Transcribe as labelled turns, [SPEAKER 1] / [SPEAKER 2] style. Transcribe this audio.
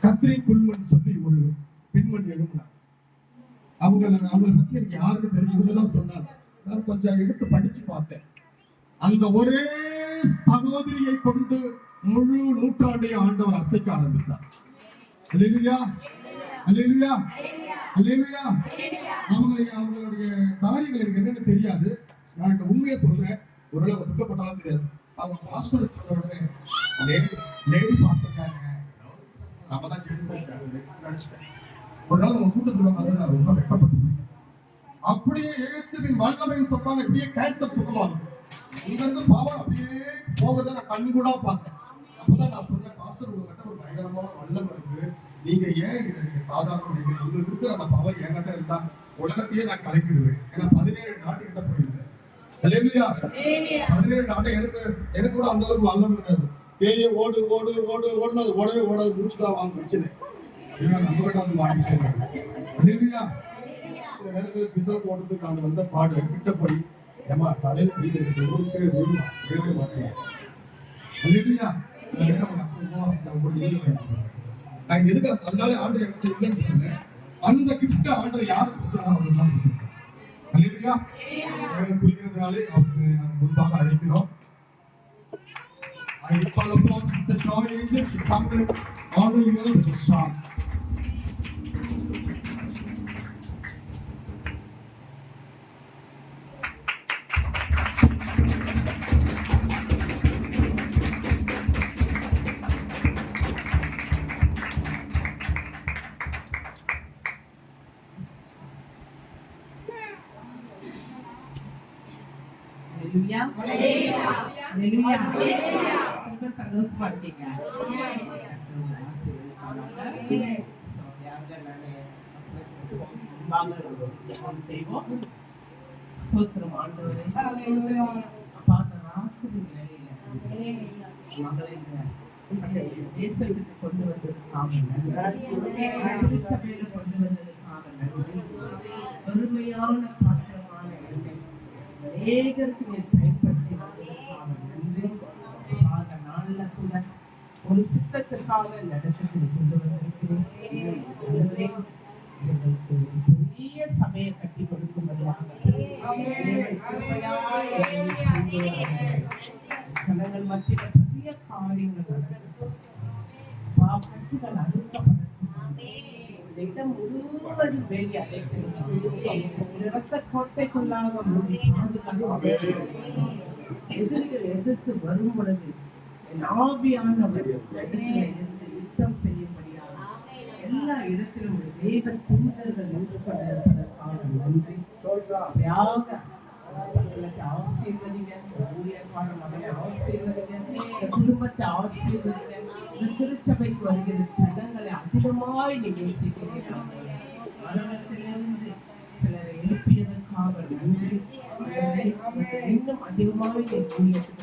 [SPEAKER 1] கத்ரின் Kuhlman சொல்லி ஒரு பெண்மணி எழுப்பினார். அவங்களை பத்தி எனக்கு யாருன்னு தெரிஞ்சதுதான் சொன்னாங்க. நான் கொஞ்சம் எடுத்து படிச்சு பார்த்தேன். அந்த ஒரே சகோதரியை கொண்டு முழு நூற்றாண்டையை ஆண்டவர் அசைக்க ஆரம்பித்தார். அல்லேலூயா, அல்லேலூயா, அல்லேலூயா. அவங்களுடைய காரியங்கள் எனக்கு என்னன்னு தெரியாது. நான் இந்த உண்மையை சொல்றேன். ஓரளவு துக்கப்பட்டாலும் தெரியாது. அவங்க பாஸ்டர் சொல்ற உடனே லேடி பாஸ்டர் நம்ம தான் நினைச்சிட்டேன். ஒரு நாள் உங்க கூட்டத்தில் வந்து நான் ரொம்ப வெட்டப்பட்டேன். அப்படியே இயேசுவின் வல்லமைன்னு சொல்றாங்க. இப்படியே கேன்சர் சுத்தமாகும். இங்கிருந்து பாவம் அப்படியே போகதை நான் கண்ணு கூட பார்த்தேன். அப்பதான் நான் சொன்னேன், பாஸ்டர் உங்ககிட்ட ஒரு பயங்கரமான வல்லம் இருக்கு. நீங்க ஏன் நீங்க சாதாரண உங்களுக்கு இருக்கிற அந்த பவர் என்கிட்ட இருந்தா உலகத்தையே நான் கலக்கிடுவேன். ஏன்னா 17 நாட்டுக்கிட்ட போயிருந்தேன். 17 நாட்டை எனக்கு கூட அந்த அளவுக்கு வல்லம் இருக்காது. பெரிய ஓடு ஓடு ஓடு ஓடுனது ஓடவே ஓடாது, முடிச்சுதான் வாங்க பிரச்சனை. நம்ம கிட்ட வந்து வாங்கி சொல்றாங்க. பிசாஸ் ஓடுறதுக்கு நாங்க வந்த பாடு கிட்ட போய் ஏமா தலையில் நான் எதுக்கு அதனால ஆண்டு இல்லைன்னு சொன்னேன். அந்த கிஃப்ட் ஆண்டர் யாருக்கு குடிக்கிறதுனாலே அவருக்கு நாங்கள் முன்பாக அழைக்கிறோம். I call upon the joy angels to come and honor you with a song.
[SPEAKER 2] ரொம்ப சந்தோஷமா இருக்கீங்க. செய்வோம். சோத்திரம் ஆண்டவரே. அப்பா, அந்த ராத்திரி வேளையில மகளை தேசத்துக்கு கொண்டு வந்ததுக்காக திருச்சபையில கொண்டு வந்ததுக்காக பெருமையான பாத்திரமான எண்ணெய் அநேகருக்கு நீர் பயன்படுத்தி வந்ததற்காக நன்றி. அந்த நாள்ல கூட ஒரு சித்தத்துக்காக இந்த இடத்துக்கு கொண்டு வந்திருக்கிறேன். எங்களுக்கு பெரிய சபையை கட்டி கொடுக்கும்படியாக ஜனங்கள் மத்தியில பெரிய காரியங்கள் கட்டுகள் அறுக்கப்படும். இடம் முழுவதும் வேலி அடைக்க கோட்டைக்குள்ளாக எதிரிகள் எதிர்த்து வரும் பொழுது என் ஆவியானவர் இருந்து யுத்தம் செய்யும்படியாக எல்லா இடத்திலும் ஒரு தேவ தூதர்கள் நின்று கொண்டிருப்பதற்காக நன்றி. ஆசீர்வதிங்க, ஊழியக்கான மகனை ஆசீர்வதிங்க, குடும்பத்தை ஆசீர்வதிங்க. திருச்சபைக்கு வருகிற ஜனங்களை அதிகமாய் நீ நேசிக்கிறீர்கள். மரணத்திலிருந்து சிலரை எழுப்பியதற்காக நன்றி. இன்னும் அதிகமாக ஊழியத்துக்கு